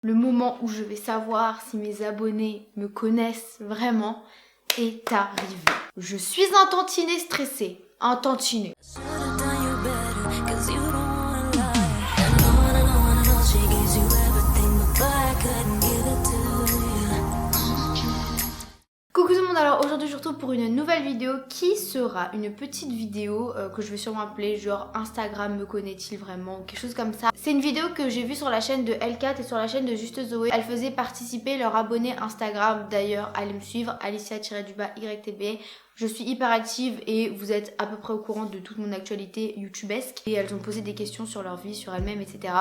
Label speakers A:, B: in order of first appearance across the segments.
A: Le moment où je vais savoir si mes abonnés me connaissent vraiment est arrivé. Je suis un tantinet stressée. Un tantinet. Coucou tout le monde, alors aujourd'hui je vous retrouve pour une nouvelle vidéo qui sera une petite vidéo que je vais sûrement appeler genre Instagram me connaît-il vraiment ou quelque chose comme ça. C'est une vidéo que j'ai vue sur la chaîne de L4 et sur la chaîne de Juste Zoé. Elle faisait participer leurs abonnés Instagram, d'ailleurs allez me suivre, Alicia-YTB. Je suis hyper active et vous êtes à peu près au courant de toute mon actualité youtubesque. Et elles ont posé des questions sur leur vie, sur elles-mêmes, etc.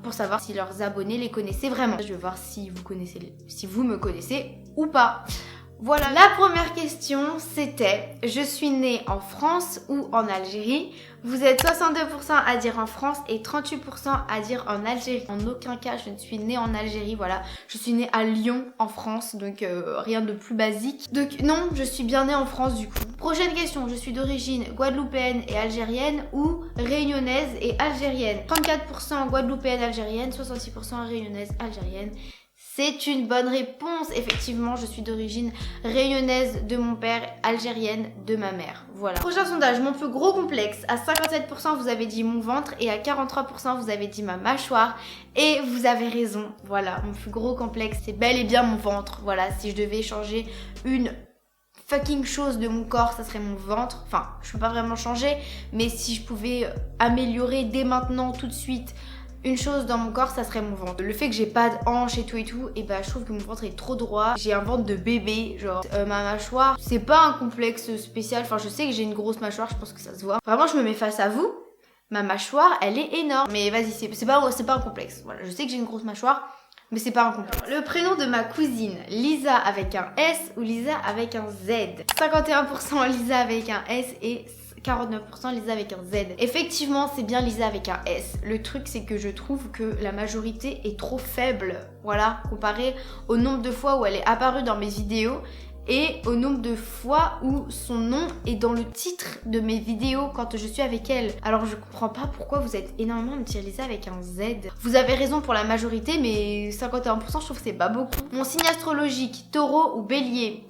A: pour savoir si leurs abonnés les connaissaient vraiment. Je vais voir si vous me connaissez ou pas. Voilà, la première question c'était: je suis née en France ou en Algérie? Vous êtes 62% à dire en France et 38% à dire en Algérie. En aucun cas je ne suis née en Algérie, voilà. Je suis née à Lyon en France, donc rien de plus basique. Donc non, je suis bien née en France du coup. Prochaine question, je suis d'origine guadeloupéenne et algérienne ou réunionnaise et algérienne? 34% guadeloupéenne algérienne, 66% réunionnaise algérienne. C'est une bonne réponse. Effectivement, je suis d'origine réunionnaise de mon père, algérienne de ma mère. Voilà. Prochain sondage, mon plus gros complexe. À 57% vous avez dit mon ventre et à 43% vous avez dit ma mâchoire. Et vous avez raison. Voilà, mon plus gros complexe, c'est bel et bien mon ventre. Voilà, si je devais changer une fucking chose de mon corps, ça serait mon ventre. Enfin, je peux pas vraiment changer, mais si je pouvais améliorer dès maintenant, tout de suite, une chose dans mon corps, ça serait mon ventre. Le fait que j'ai pas de hanches et tout, et bah je trouve que mon ventre est trop droit. J'ai un ventre de bébé, genre ma mâchoire, c'est pas un complexe spécial. Enfin, je sais que j'ai une grosse mâchoire, je pense que ça se voit. Vraiment, je me mets face à vous, ma mâchoire, elle est énorme. Mais vas-y, c'est pas un complexe. Voilà, je sais que j'ai une grosse mâchoire, mais c'est pas un complexe. Le prénom de ma cousine, Lisa avec un S ou Lisa avec un Z? 51% Lisa avec un S et 49% Lisa avec un Z. Effectivement, c'est bien Lisa avec un S. Le truc, c'est que je trouve que la majorité est trop faible, voilà, comparé au nombre de fois où elle est apparue dans mes vidéos et au nombre de fois où son nom est dans le titre de mes vidéos quand je suis avec elle. Alors je comprends pas pourquoi vous êtes énormément à me dire Lisa avec un Z. Vous avez raison pour la majorité, mais 51% je trouve que c'est pas beaucoup. Mon signe astrologique, taureau ou bélier?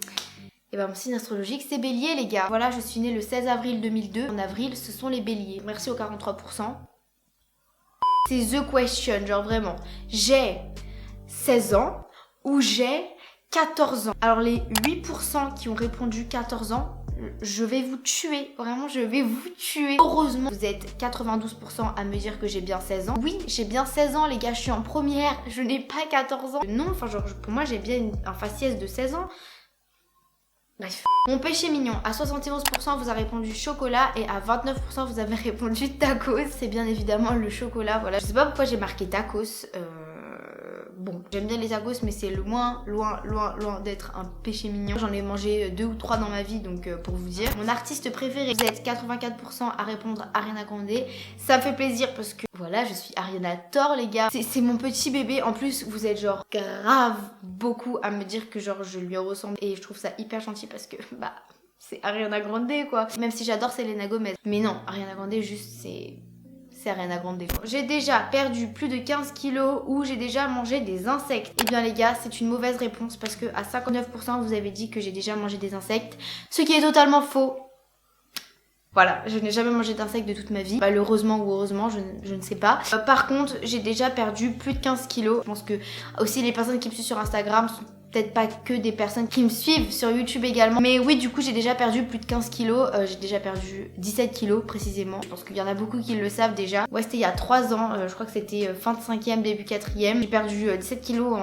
A: Et ben mon signe astrologique c'est bélier les gars. Voilà, je suis née le 16 avril 2002. En avril, ce sont les béliers. Merci aux 43%. C'est the question, genre vraiment. J'ai 16 ans ou j'ai 14 ans. Alors les 8% qui ont répondu 14 ans, je vais vous tuer. Vraiment, je vais vous tuer. Heureusement, vous êtes 92% à me dire que j'ai bien 16 ans. Oui, j'ai bien 16 ans les gars, je suis en première. Je n'ai pas 14 ans. Non, enfin genre pour moi j'ai bien un faciès de 16 ans. Bref. Mon péché mignon, à 71% vous avez répondu chocolat et à 29% vous avez répondu tacos. C'est bien évidemment le chocolat, voilà. Je sais pas pourquoi j'ai marqué tacos. Bon, j'aime bien les tacos, mais c'est loin d'être un péché mignon. J'en ai mangé 2 ou 3 dans ma vie, donc pour vous dire. Mon artiste préféré, vous êtes 84% à répondre Ariana Grande. Ça me fait plaisir parce que voilà, je suis Ariana Thor les gars. C'est mon petit bébé. En plus, vous êtes genre grave beaucoup à me dire que genre je lui ressemble. Et je trouve ça hyper gentil parce que bah c'est Ariana Grande quoi. Même si j'adore Selena Gomez. Mais non, Ariana Grande juste c'est Ariana Grande. J'ai déjà perdu plus de 15 kilos ou j'ai déjà mangé des insectes? Eh bien les gars, c'est une mauvaise réponse parce que à 59% vous avez dit que j'ai déjà mangé des insectes, ce qui est totalement faux. Voilà, je n'ai jamais mangé d'insectes de toute ma vie. Malheureusement ou heureusement, je ne sais pas. Par contre, j'ai déjà perdu plus de 15 kilos. Je pense que aussi les personnes qui me suivent sur Instagram sont peut-être pas que des personnes qui me suivent sur YouTube également. Mais oui, du coup, j'ai déjà perdu plus de 15 kilos. J'ai déjà perdu 17 kilos précisément. Je pense qu'il y en a beaucoup qui le savent déjà. Ouais, c'était il y a 3 ans. Je crois que c'était fin de 5e, début 4e. J'ai perdu 17 kilos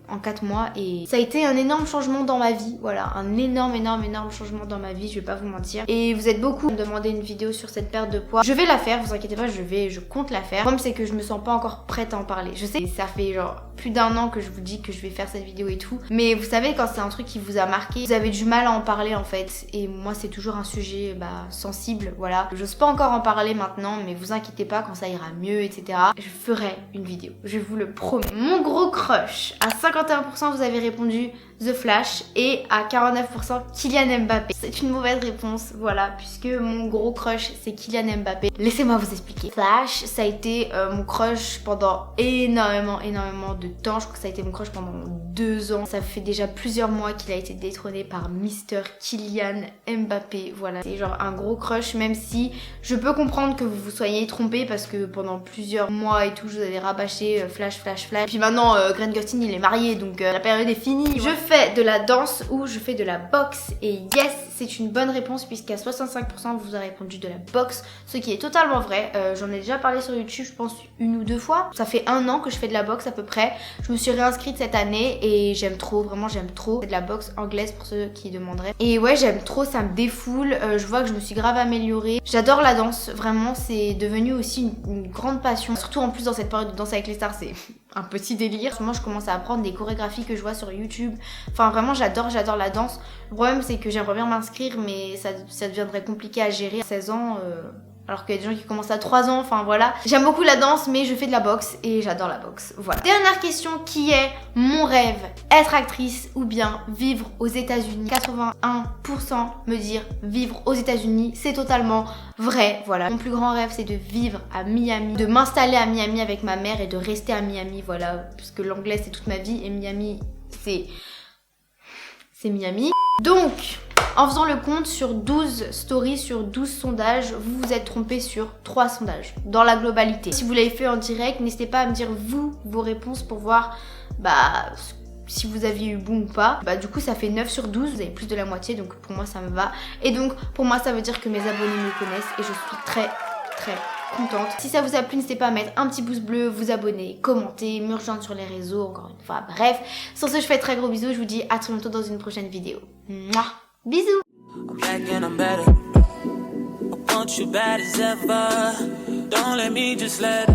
A: en 4 mois. Et ça a été un énorme changement dans ma vie. Voilà, un énorme changement dans ma vie. Je vais pas vous mentir. Et vous êtes beaucoup à me demander une vidéo sur cette perte de poids. Je vais la faire, vous inquiétez pas, je compte la faire. Le problème, c'est que je me sens pas encore prête à en parler. Je sais, ça fait genre plus d'1 an que je vous dis que je vais faire cette vidéo et tout. Mais vous savez, quand c'est un truc qui vous a marqué, vous avez du mal à en parler en fait. Et moi, c'est toujours un sujet sensible, voilà. J'ose pas encore en parler maintenant, mais vous inquiétez pas, quand ça ira mieux, etc. je ferai une vidéo, je vous le promets. Mon gros crush, à 51% vous avez répondu The Flash et à 49% Kylian Mbappé. C'est une mauvaise réponse, voilà, puisque mon gros crush c'est Kylian Mbappé. Laissez-moi vous expliquer. Flash, ça a été mon crush pendant énormément de temps. Je crois que ça a été mon crush pendant 2 ans. Ça fait déjà plusieurs mois qu'il a été détrôné par Mister Kylian Mbappé. Voilà, c'est genre un gros crush, même si je peux comprendre que vous vous soyez trompé parce que pendant plusieurs mois et tout, je vous avais rabâché Flash. Puis maintenant, Grant Gustin il est marié, donc la période est finie. Je fais de la danse ou je fais de la boxe et yes, c'est une bonne réponse puisqu'à 65% vous avez répondu de la boxe, ce qui est totalement vrai. J'en ai déjà parlé sur YouTube, je pense 1 ou 2 fois. Ça fait 1 an que je fais de la boxe à peu près. Je me suis réinscrite cette année et j'aime trop, vraiment j'aime trop. C'est de la boxe anglaise pour ceux qui demanderaient. Et ouais, j'aime trop, ça me défoule. Je vois que je me suis grave améliorée. J'adore la danse, vraiment c'est devenu aussi une grande passion. Surtout en plus dans cette période de Danse avec les stars, c'est un petit délire. Moi je commence à apprendre des chorégraphies que je vois sur YouTube. Enfin vraiment j'adore la danse. Le problème c'est que j'aimerais bien m'inscrire mais ça deviendrait compliqué à gérer à 16 ans. Alors qu'il y a des gens qui commencent à 3 ans, enfin voilà. J'aime beaucoup la danse mais je fais de la boxe et j'adore la boxe, voilà. Dernière question, qui est mon rêve? Être actrice ou bien vivre aux États-Unis? 81% me dire vivre aux États-Unis, c'est totalement vrai, voilà. Mon plus grand rêve c'est de vivre à Miami, de m'installer à Miami avec ma mère et de rester à Miami, voilà. Puisque l'anglais c'est toute ma vie et Miami c'est Miami. Donc en faisant le compte sur 12 stories, sur 12 sondages, vous vous êtes trompé sur 3 sondages dans la globalité. Si vous l'avez fait en direct, n'hésitez pas à me dire vos réponses pour voir si vous aviez eu bon ou pas. Du coup ça fait 9 sur 12, vous avez plus de la moitié, donc pour moi ça me va. Et donc pour moi ça veut dire que mes abonnés me connaissent et je suis très contente. Si ça vous a plu, n'hésitez pas à mettre un petit pouce bleu, vous abonner, commenter, me rejoindre sur les réseaux, encore une fois, bref. Sur ce, je fais très gros bisous, je vous dis à très bientôt dans une prochaine vidéo. Mouah. Bisous. I'm back and I'm better. I want you bad as ever. Don't let me just let